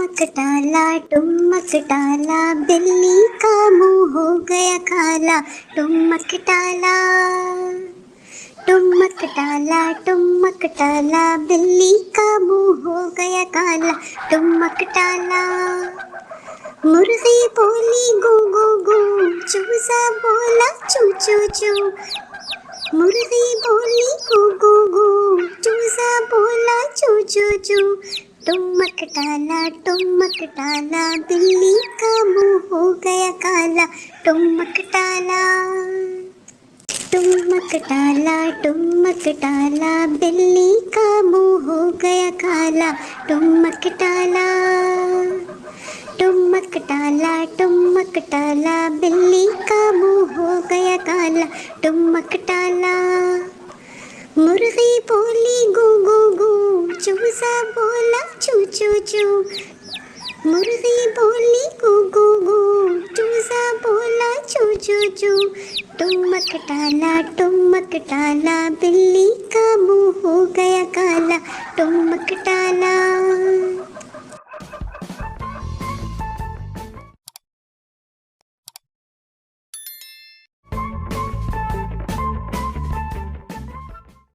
टुमक टाला बिल्ली का मुंह हो गया काला। टुमक टाला बिल्ली का मुंह हो गया काला। टुमक टाला मुर्गी बोली गू गू गू, चूजा बोला चू चू चू। मुर्गी बोली गू गू गू, चूजा बोला चू चू चू। टुमक टाला बिल्ली का मुंह हो गया काला। टुमक टाला बिल्ली का मुंह हो गया काला। टुमक टाला बिल्ली का मुंह हो गया काला। टुमक टाला मुर्गी बोली गू गू गू, चूजा बोला चू चू चू। मुर्गी बोली गू गू गू, चूजा बोला चू चू चू। टुमक टाला बिल्ली का मुंह हो गया काला। टुमक टाला